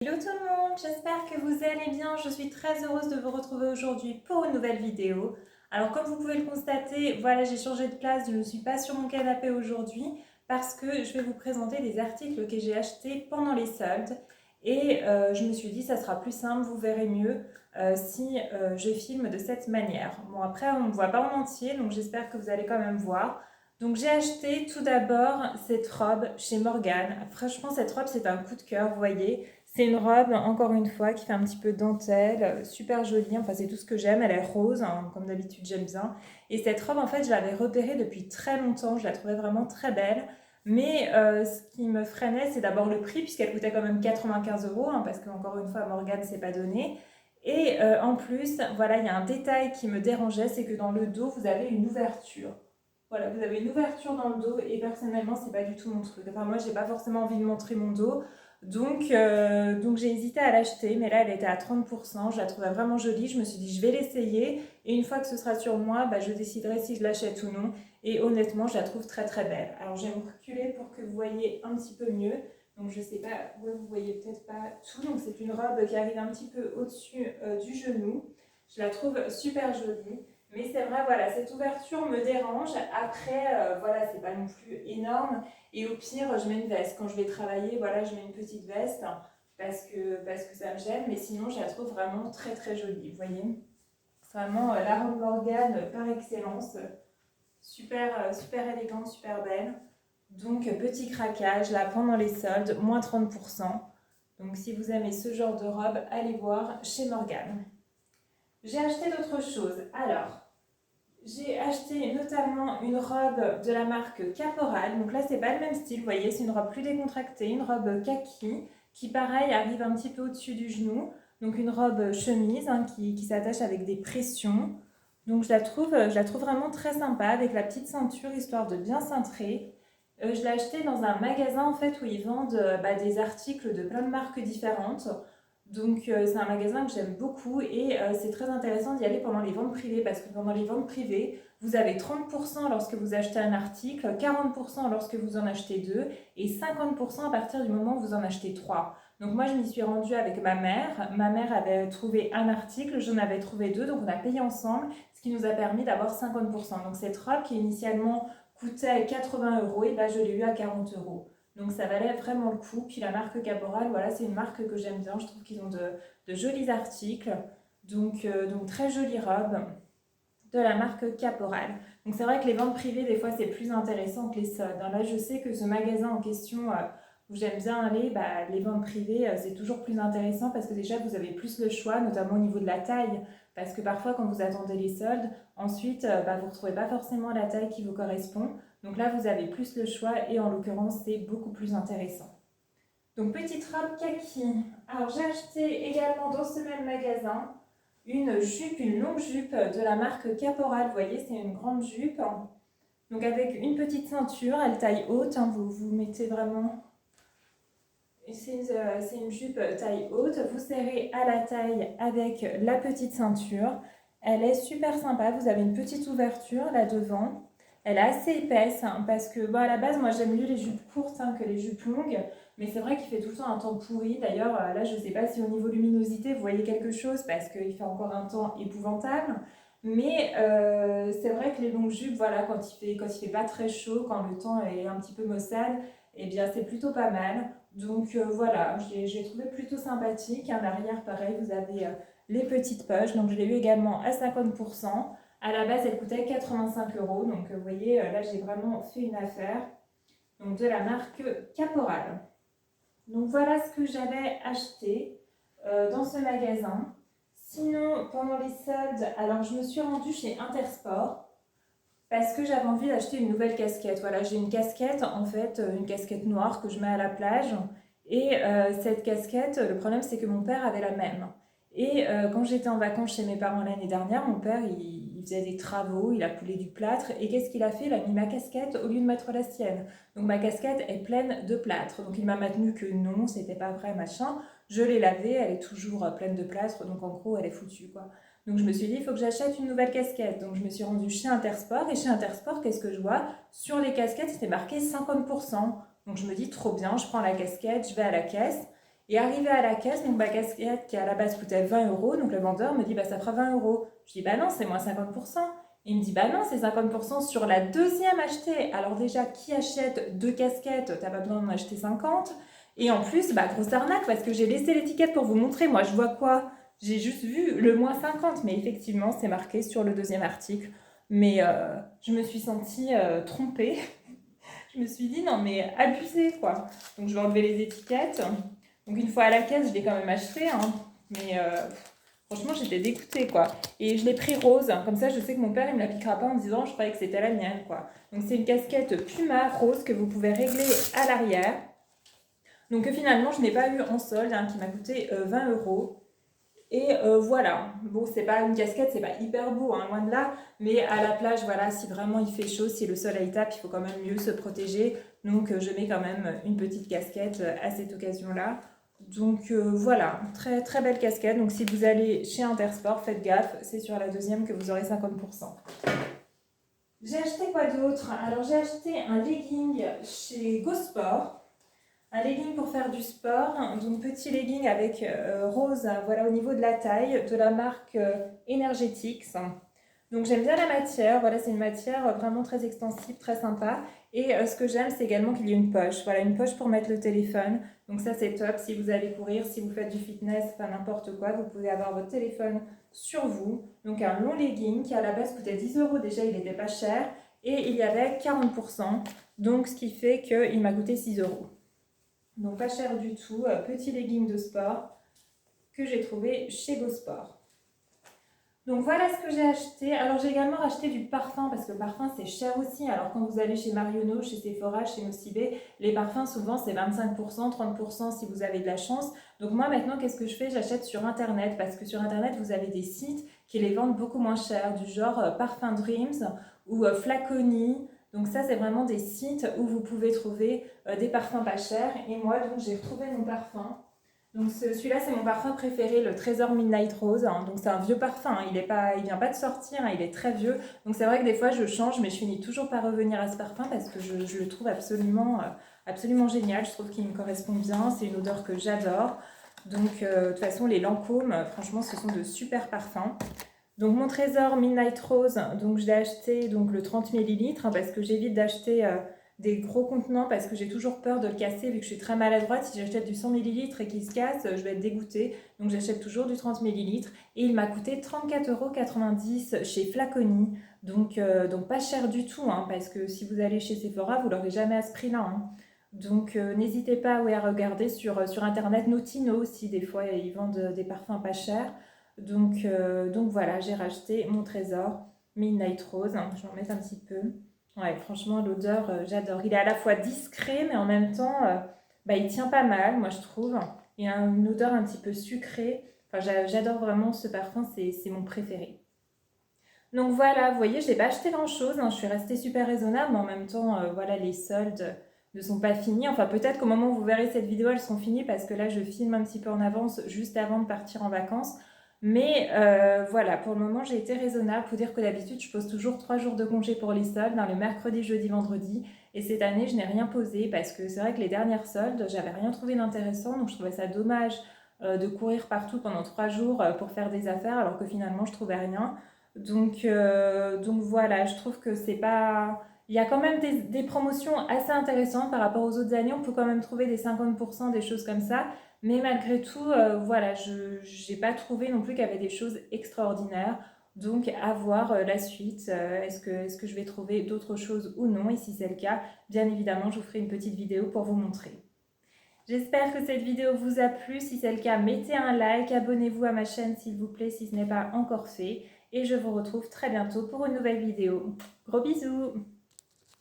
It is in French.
Hello tout le monde, j'espère que vous allez bien. Je suis très heureuse de vous retrouver aujourd'hui pour une nouvelle vidéo. Alors comme vous pouvez le constater, voilà, j'ai changé de place, je ne suis pas sur mon canapé aujourd'hui parce que je vais vous présenter des articles que j'ai achetés pendant les soldes. Et je me suis dit ça sera plus simple, vous verrez mieux si je filme de cette manière. Bon après on ne me voit pas en entier, donc j'espère que vous allez quand même voir. Donc j'ai acheté tout d'abord cette robe chez Morgane. Franchement cette robe c'est un coup de cœur, vous voyez. C'est une robe, encore une fois, qui fait un petit peu dentelle, super jolie. Enfin, c'est tout ce que j'aime. Elle est rose, hein, comme d'habitude, j'aime bien. Et cette robe, en fait, je l'avais repérée depuis très longtemps. Je la trouvais vraiment très belle. Mais ce qui me freinait, c'est d'abord le prix, puisqu'elle coûtait quand même 95 euros, hein, parce qu'encore une fois, Morgane, c'est pas donné. Et en plus, voilà, il y a un détail qui me dérangeait, c'est que dans le dos, vous avez une ouverture. Voilà, vous avez une ouverture dans le dos et personnellement, c'est pas du tout mon truc. Enfin, moi, j'ai pas forcément envie de montrer mon dos. Donc j'ai hésité à l'acheter, mais là elle était à 30%. Je la trouvais vraiment jolie. Je me suis dit, je vais l'essayer. Et une fois que ce sera sur moi, bah, je déciderai si je l'achète ou non. Et honnêtement, je la trouve très très belle. Alors je vais me reculer pour que vous voyez un petit peu mieux. Donc je sais pas, ouais, vous voyez peut-être pas tout. Donc c'est une robe qui arrive un petit peu au-dessus du genou. Je la trouve super jolie. Mais c'est vrai, voilà, cette ouverture me dérange. Après, voilà, c'est pas non plus énorme. Et au pire, je mets une veste. Quand je vais travailler, voilà, je mets une petite veste parce que ça me gêne. Mais sinon, je la trouve vraiment très très jolie. Vous voyez, c'est vraiment la robe Morgane par excellence. Super, super élégante, super belle. Donc, petit craquage là pendant les soldes, moins 30%. Donc, si vous aimez ce genre de robe, allez voir chez Morgane. J'ai acheté d'autres choses. Alors, j'ai acheté notamment une robe de la marque Caporal. Donc là, c'est pas le même style, vous voyez, c'est une robe plus décontractée, une robe kaki qui, pareil, arrive un petit peu au-dessus du genou. Donc une robe chemise hein, qui s'attache avec des pressions. Donc je la trouve vraiment très sympa avec la petite ceinture histoire de bien cintrer. Je l'ai achetée dans un magasin en fait où ils vendent des articles de plein de marques différentes. Donc c'est un magasin que j'aime beaucoup et c'est très intéressant d'y aller pendant les ventes privées parce que pendant les ventes privées, vous avez 30% lorsque vous achetez un article, 40% lorsque vous en achetez deux et 50% à partir du moment où vous en achetez trois. Donc moi je m'y suis rendue avec ma mère. Ma mère avait trouvé un article, j'en avais trouvé deux, donc on a payé ensemble, ce qui nous a permis d'avoir 50%. Donc cette robe qui initialement coûtait 80 euros, et ben je l'ai eu à 40 euros. Donc ça valait vraiment le coup. Puis la marque Caporal, voilà, c'est une marque que j'aime bien. Je trouve qu'ils ont de jolis articles. Donc très jolie robe de la marque Caporal. Donc c'est vrai que les ventes privées, des fois, c'est plus intéressant que les soldes. Là, je sais que ce magasin en question où j'aime bien aller, les ventes privées, c'est toujours plus intéressant parce que déjà, vous avez plus le choix, notamment au niveau de la taille. Parce que parfois, quand vous attendez les soldes, ensuite, vous ne retrouvez pas forcément la taille qui vous correspond. Donc là, vous avez plus le choix et en l'occurrence, c'est beaucoup plus intéressant. Donc, petite robe kaki. Alors, j'ai acheté également dans ce même magasin une jupe, une longue jupe de la marque Caporal. Vous voyez, c'est une grande jupe. Donc, avec une petite ceinture, elle taille haute. Vous mettez vraiment. C'est une jupe taille haute. Vous serrez à la taille avec la petite ceinture. Elle est super sympa. Vous avez une petite ouverture là devant. Elle est assez épaisse parce que à la base, moi j'aime mieux les jupes courtes que les jupes longues. Mais c'est vrai qu'il fait tout le temps un temps pourri. D'ailleurs, là, je ne sais pas si au niveau luminosité, vous voyez quelque chose parce qu'il fait encore un temps épouvantable. Mais c'est vrai que les longues jupes, voilà, quand il fait pas très chaud, quand le temps est un petit peu maussade, eh bien c'est plutôt pas mal. Donc voilà, j'ai trouvé plutôt sympathique. En arrière, pareil, vous avez les petites poches. Donc je l'ai eu également à 50%. À la base, elle coûtait 85 euros. Donc vous voyez, là, j'ai vraiment fait une affaire. Donc de la marque Caporal. Donc voilà ce que j'avais acheté dans ce magasin. Sinon, pendant les soldes, alors je me suis rendue chez Intersport parce que j'avais envie d'acheter une nouvelle casquette. Voilà, j'ai une casquette, en fait, une casquette noire que je mets à la plage. Et cette casquette, le problème c'est que mon père avait la même. Et quand j'étais en vacances chez mes parents l'année dernière, mon père il faisait des travaux, il a coulé du plâtre. Et qu'est-ce qu'il a fait? Il a mis ma casquette au lieu de mettre la sienne. Donc ma casquette est pleine de plâtre. Donc il m'a maintenu que non, c'était pas vrai, machin. Je l'ai lavée, elle est toujours pleine de plâtre. Donc en gros, elle est foutue, quoi. Donc je me suis dit, il faut que j'achète une nouvelle casquette. Donc je me suis rendue chez Intersport. Et chez Intersport, qu'est-ce que je vois? Sur les casquettes, c'était marqué 50%. Donc je me dis, trop bien, je prends la casquette, je vais à la caisse. Et arrivé à la caisse, donc ma casquette qui à la base coûtait 20 euros, donc le vendeur me dit bah ça fera 20 euros. Je dis bah non, c'est moins 50%. Il me dit bah non, c'est 50% sur la deuxième achetée. Alors déjà, qui achète deux casquettes? T'as pas besoin d'en acheter 50. Et en plus, bah grosse arnaque parce que j'ai laissé l'étiquette pour vous montrer. Moi, je vois quoi? J'ai juste vu le moins 50, mais effectivement, c'est marqué sur le deuxième article. Mais je me suis sentie trompée. Je me suis dit non mais abusé quoi. Donc je vais enlever les étiquettes. Donc une fois à la caisse, je l'ai quand même acheté, hein. Mais franchement, j'étais dégoûtée quoi. Et je l'ai pris rose, comme ça je sais que mon père il me la piquera pas en me disant je croyais que c'était la mienne quoi. Donc c'est une casquette Puma rose que vous pouvez régler à l'arrière. Donc finalement je n'ai pas eu en solde, hein, qui m'a coûté 20 euros. Et voilà, bon c'est pas une casquette, c'est pas hyper beau, hein, loin de là, mais à la plage, voilà, si vraiment il fait chaud, si le soleil tape, il faut quand même mieux se protéger, donc je mets quand même une petite casquette à cette occasion-là. Donc voilà, très très belle casquette, donc si vous allez chez Intersport, faites gaffe, c'est sur la deuxième que vous aurez 50%. J'ai acheté quoi d'autre? Alors j'ai acheté un legging chez GoSport. Un legging pour faire du sport, donc petit legging avec rose, voilà au niveau de la taille, de la marque Energetics. Donc j'aime bien la matière, voilà c'est une matière vraiment très extensive, très sympa. Et ce que j'aime c'est également qu'il y ait une poche, voilà une poche pour mettre le téléphone. Donc ça c'est top si vous allez courir, si vous faites du fitness, enfin n'importe quoi, vous pouvez avoir votre téléphone sur vous. Donc un long legging qui à la base coûtait 10 euros, déjà il n'était pas cher. Et il y avait 40%, donc ce qui fait qu'il m'a coûté 6 euros. Donc pas cher du tout, petit legging de sport que j'ai trouvé chez GoSport. Donc voilà ce que j'ai acheté. Alors j'ai également acheté du parfum parce que le parfum c'est cher aussi. Alors quand vous allez chez Marionneau, chez Sephora, chez Nocibé, les parfums souvent c'est 25%, 30% si vous avez de la chance. Donc moi maintenant qu'est-ce que je fais? J'achète sur internet parce que sur internet vous avez des sites qui les vendent beaucoup moins cher, du genre Parfum Dreams ou Flaconi. Donc ça c'est vraiment des sites où vous pouvez trouver des parfums pas chers. Et moi donc j'ai retrouvé mon parfum. Donc celui-là c'est mon parfum préféré, le Trésor Midnight Rose. Donc c'est un vieux parfum, hein. Il vient pas de sortir, hein. Il est très vieux. Donc c'est vrai que des fois je change, mais je finis toujours par revenir à ce parfum parce que je le trouve absolument génial. Je trouve qu'il me correspond bien. C'est une odeur que j'adore. Donc de toute façon les Lancôme, franchement ce sont de super parfums. Donc mon Trésor Midnight Rose, donc je l'ai acheté donc le 30 ml parce que j'évite d'acheter des gros contenants parce que j'ai toujours peur de le casser vu que je suis très maladroite. Si j'achète du 100 ml et qu'il se casse, je vais être dégoûtée. Donc j'achète toujours du 30 ml et il m'a coûté 34,90 € chez Flaconi. Donc pas cher du tout, hein, parce que si vous allez chez Sephora, vous l'aurez jamais à ce prix-là, hein. Donc n'hésitez pas à regarder sur internet. Notino aussi, des fois ils vendent des parfums pas chers. Donc voilà, j'ai racheté mon Trésor Midnight Rose. Je vais en mettre un petit peu. Ouais, franchement, l'odeur, j'adore. Il est à la fois discret, mais en même temps, il tient pas mal, moi je trouve. Il a une odeur un petit peu sucrée. Enfin, j'adore vraiment ce parfum, c'est mon préféré. Donc voilà, vous voyez, je n'ai pas acheté grand-chose, hein. Je suis restée super raisonnable, mais en même temps, voilà, les soldes ne sont pas finis. Enfin, peut-être qu'au moment où vous verrez cette vidéo, elles seront finies parce que là, je filme un petit peu en avance juste avant de partir en vacances. Mais voilà, pour le moment, j'ai été raisonnable. Il faut dire que d'habitude, je pose toujours 3 jours de congé pour les soldes, dans le mercredi, jeudi, vendredi. Et cette année, je n'ai rien posé parce que c'est vrai que les dernières soldes, j'avais rien trouvé d'intéressant. Donc, je trouvais ça dommage de courir partout pendant 3 jours pour faire des affaires alors que finalement, je trouvais rien. Donc voilà, je trouve que c'est pas... Il y a quand même des promotions assez intéressantes par rapport aux autres années. On peut quand même trouver des 50%, des choses comme ça. Mais malgré tout, voilà, je n'ai pas trouvé non plus qu'il y avait des choses extraordinaires. Donc à voir la suite. Est-ce que je vais trouver d'autres choses ou non? Et si c'est le cas, bien évidemment, je vous ferai une petite vidéo pour vous montrer. J'espère que cette vidéo vous a plu. Si c'est le cas, mettez un like, abonnez-vous à ma chaîne s'il vous plaît si ce n'est pas encore fait. Et je vous retrouve très bientôt pour une nouvelle vidéo. Gros bisous!